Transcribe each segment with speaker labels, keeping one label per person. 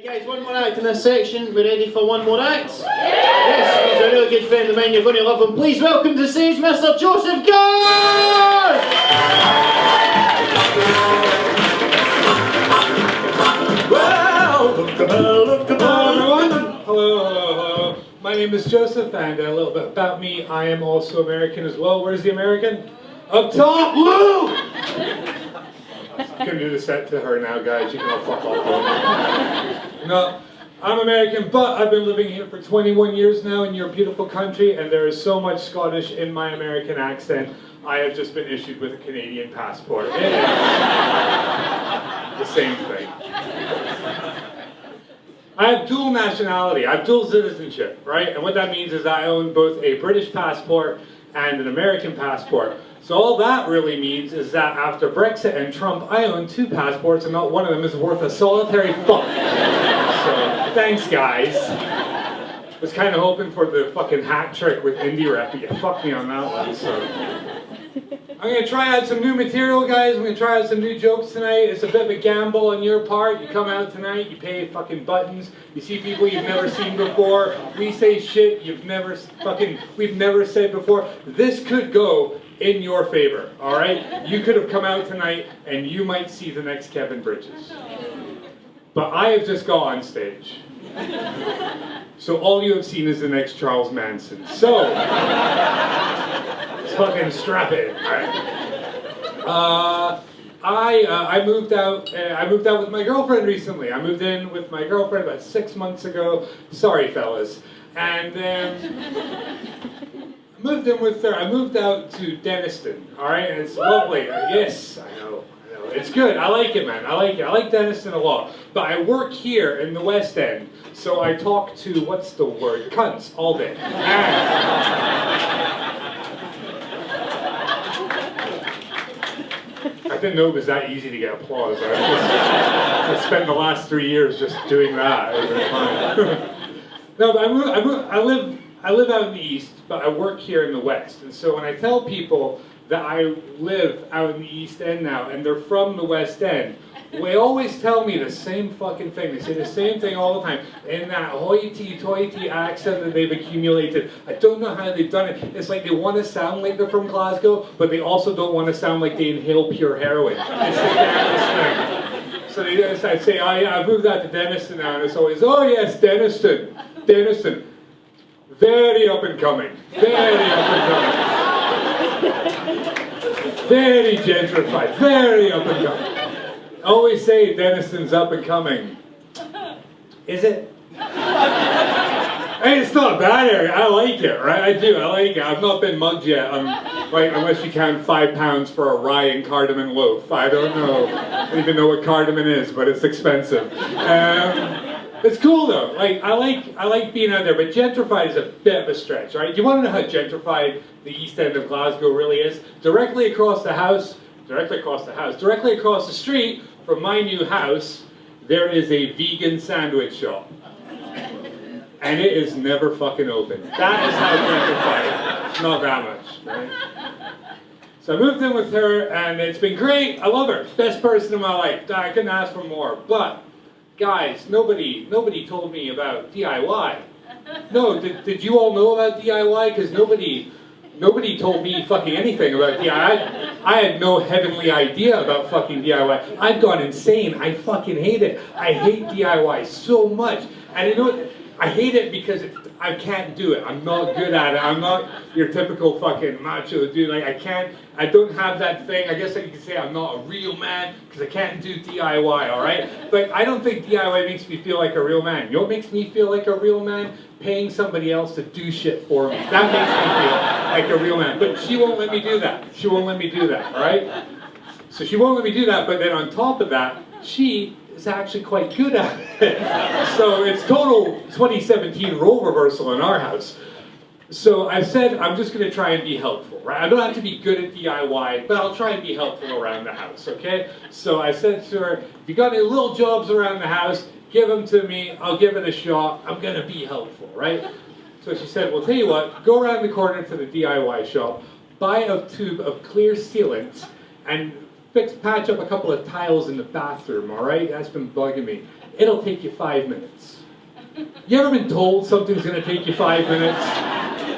Speaker 1: Guys, one more act in this section. We're ready for one more act? Yes, he's a really good friend of mine. You're going to love him. Please welcome to the stage Mr. Joseph Goss!
Speaker 2: Well, look everyone. Hello. My name is Joseph, and a little bit about me. I am also American as well. Where's the American? Up top, Lou! I'm gonna do the set to her now, guys. You can all fuck off. No, I'm American, but I've been living here for 21 years now in your beautiful country, and there is so much Scottish in my American accent. I have just been issued with a Canadian passport. It is the same thing. I have dual nationality. I have dual citizenship, right? And what that means is I own both a British passport and an American passport. So all that really means is that after Brexit and Trump, I own two passports and not one of them is worth a solitary fuck. So, thanks guys. Was kind of hoping for the fucking hat trick with indie rep, but you fucked me on that one, so. I'm going to try out some new material, guys. I'm going to try out some new jokes tonight. It's a bit of a gamble on your part. You come out tonight, you pay fucking buttons, you see people you've never seen before. We say shit we've never said before. This could go in your favor, all right? You could have come out tonight and you might see the next Kevin Bridges. But I have just got on stage. So all you have seen is the next Charles Manson. So, let's fucking strap in, all right? I moved out with my girlfriend recently. I moved in with my girlfriend about 6 months ago. Sorry, fellas. And moved in with her. I moved out to Denniston, all right, and it's lovely. Yes, I know, it's good. I like it, man. I like it. I like Denniston a lot. But I work here in the West End, so I talk to what's the word? Cunts all day. I didn't know it was that easy to get applause. I spent the last 3 years just doing that. It was fine. No, but I live out in the East, but I work here in the West. And so when I tell people that I live out in the East End now, and they're from the West End, they always tell me the same fucking thing. They say the same thing all the time, in that hoity-toity accent that they've accumulated. I don't know how they've done it. It's like they want to sound like they're from Glasgow, but they also don't want to sound like they inhale pure heroin. It's the damnest thing. So I say, oh yeah, I've moved out to Denniston now, and it's always, oh yes, Denniston. Very up and coming. Very up and coming. Very gentrified. Very up and coming. I always say Denniston's up and coming. Is it? Hey, it's not a bad area. I like it, right? I do. I like it. I've not been mugged yet. Right, unless you count £5 for a rye and cardamom loaf. I don't know. I don't even know what cardamom is, but it's expensive. It's cool though. Like I like being out there, but gentrified is a bit of a stretch, right? Do you want to know how gentrified the East End of Glasgow really is? Directly across the street from my new house, there is a vegan sandwich shop. And it is never fucking open. That is how gentrified it is. It's not that much, right? So I moved in with her, and it's been great. I love her. Best person in my life. I couldn't ask for more. But guys, nobody told me about DIY. No, did you all know about DIY? Because nobody told me fucking anything about DIY. I had no heavenly idea about fucking DIY. I've gone insane. I fucking hate it. I hate DIY so much. And you know what? I hate it because I can't do it. I'm not good at it. I'm not your typical fucking macho dude. Like I don't have that thing. I guess I could say I'm not a real man because I can't do DIY, all right? But I don't think DIY makes me feel like a real man. You know what makes me feel like a real man? Paying somebody else to do shit for me. That makes me feel like a real man. But she won't let me do that. She won't let me do that, all right? So she won't let me do that, but then on top of that, she is actually quite good at it. So it's total 2017 role reversal in our house. So I said I'm just going to try and be helpful, right? I don't have to be good at DIY, but I'll try and be helpful around the house, okay? So I said to her, if you got any little jobs around the house, give them to me, I'll give it a shot, I'm going to be helpful, right? So she said, well, tell you what, go around the corner to the DIY shop, buy a tube of clear sealant, and patch up a couple of tiles in the bathroom, all right? That's been bugging me. it'll take you 5 minutes. You ever been told something's gonna take you 5 minutes?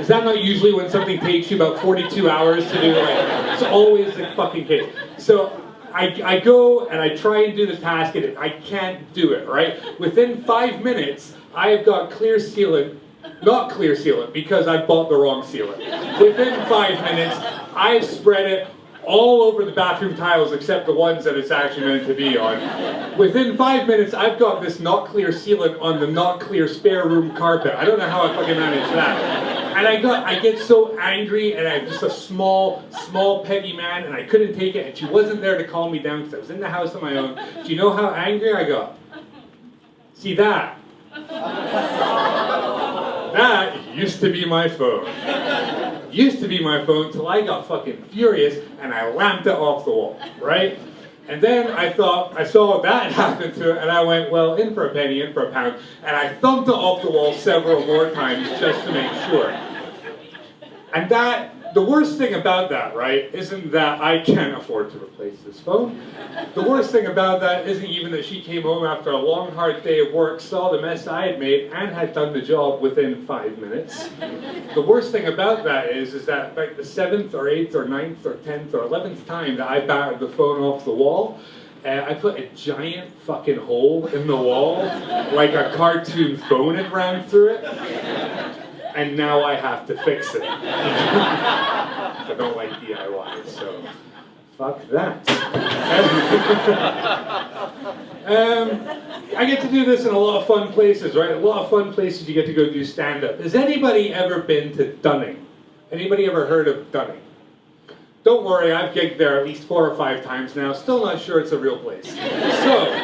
Speaker 2: Is that not usually when something takes you about 42 hours to do? Like, it's always the fucking case. So I go and I try and do the task and I can't do it, right? Within 5 minutes, I have got clear sealant, not clear sealant because I bought the wrong sealant. Within 5 minutes, I've spread it all over the bathroom tiles except the ones that it's actually meant to be on. Within 5 minutes, I've got this not clear sealant on the not clear spare room carpet. I don't know how I fucking managed that. And I get so angry, and I'm just a small, petty man, and I couldn't take it, and she wasn't there to calm me down because I was in the house on my own. Do you know how angry I got? See that? That used to be my phone. Used to be my phone till I got fucking furious and I lamped it off the wall, right? And then I saw that happen to it and I went, well, in for a penny, in for a pound, and I thumped it off the wall several more times just to make sure. And the worst thing about that, right, isn't that I can't afford to replace this phone. The worst thing about that isn't even that she came home after a long, hard day of work, saw the mess I had made, and had done the job within 5 minutes. The worst thing about that is that like the 7th or 8th or 9th or 10th or 11th time that I battered the phone off the wall, I put a giant fucking hole in the wall, like a cartoon phone had ran through it. And now I have to fix it. I don't like DIY, so fuck that. I get to do this in a lot of fun places, right? A lot of fun places you get to go do stand-up. Has anybody ever been to Dunning? Anybody ever heard of Dunning? Don't worry, I've gigged there at least 4 or 5 times now. Still not sure it's a real place. So,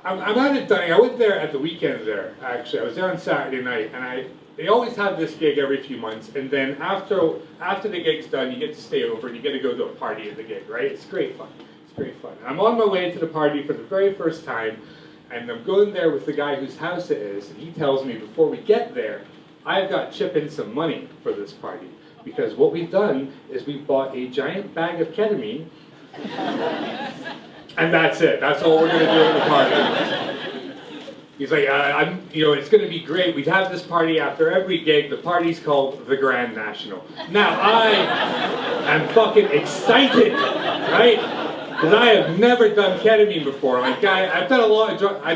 Speaker 2: I'm out at Dunning. I went there at the weekend there, actually. I was there on Saturday night, and they always have this gig every few months, and then after the gig's done, you get to stay over, and you get to go to a party at the gig, right? It's great fun. It's great fun. And I'm on my way to the party for the very first time, and I'm going there with the guy whose house it is, and he tells me before we get there, I've got to chip in some money for this party, because what we've done is we've bought a giant bag of ketamine, and that's it. That's all we're going to do at the party. He's like, it's going to be great. We'd have this party after every gig. The party's called the Grand National. Now, I am fucking excited, right? Because I have never done ketamine before. Like, I've done a lot of drugs. I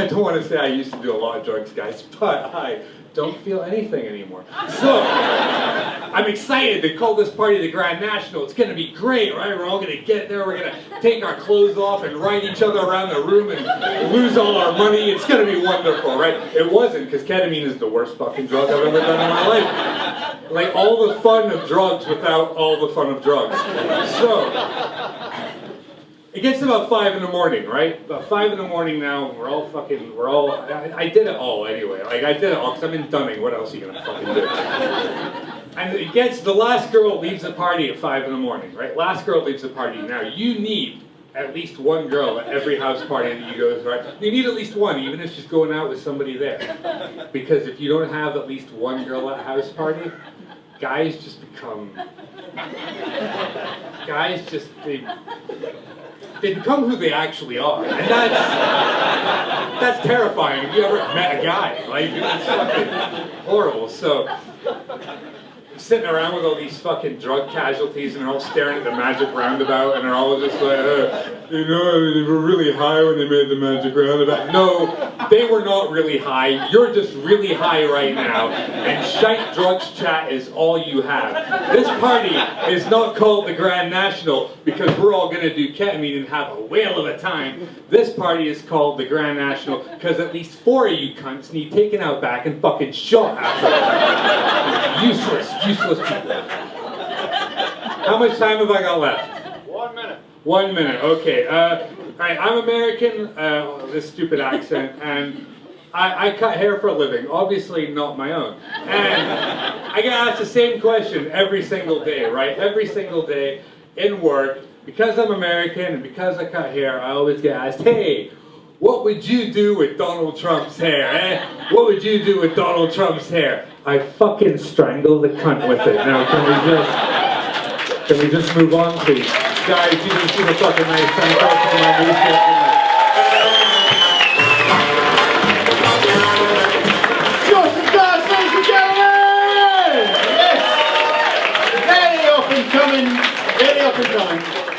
Speaker 2: don't want to say I used to do a lot of drugs, guys, but I don't feel anything anymore. So, I'm excited to call this party the Grand National. It's going to be great, right? We're all going to get there. We're going to take our clothes off and ride each other around the room and lose all our money. It's going to be wonderful, right? It wasn't, because ketamine is the worst fucking drug I've ever done in my life. Like, all the fun of drugs without all the fun of drugs. So, it gets to about 5 in the morning, right? About 5 in the morning now, I did it all anyway. Like, I did it all, because I'm in Dunning. What else are you going to fucking do? And the last girl leaves the party at 5 in the morning, right? Last girl leaves the party. Now, you need at least one girl at every house party that you go to, right? You need at least one, even if she's going out with somebody there. Because if you don't have at least one girl at a house party, guys just become... They become who they actually are, and that's terrifying. Have you ever met a guy? Like, it's fucking horrible. So, I'm sitting around with all these fucking drug casualties, and they're all staring at the magic roundabout, and they're all just like, they were really high when they made the magic roundabout. No, they were not really high. You're just really high right now, and shite drugs chat is all you have. This party is not called the Grand National because we're all going to do ketamine and have a whale of a time. This party is called the Grand National because at least 4 of you cunts need taken out back and fucking shot after. Useless people. How much time have I got left?
Speaker 1: 1 minute.
Speaker 2: 1 minute, okay. Alright, I'm American, this stupid accent, and I cut hair for a living, obviously not my own. And I get asked the same question every single day, right? Every single day in work. Because I'm American and because I cut hair, I always get asked, hey, what would you do with Donald Trump's hair, eh? What would you do with Donald Trump's hair? I fucking strangle the cunt with it. Now, can we just move on, please? Guys, you didn't seem a fucking nice time for my new
Speaker 1: coming, really up and coming.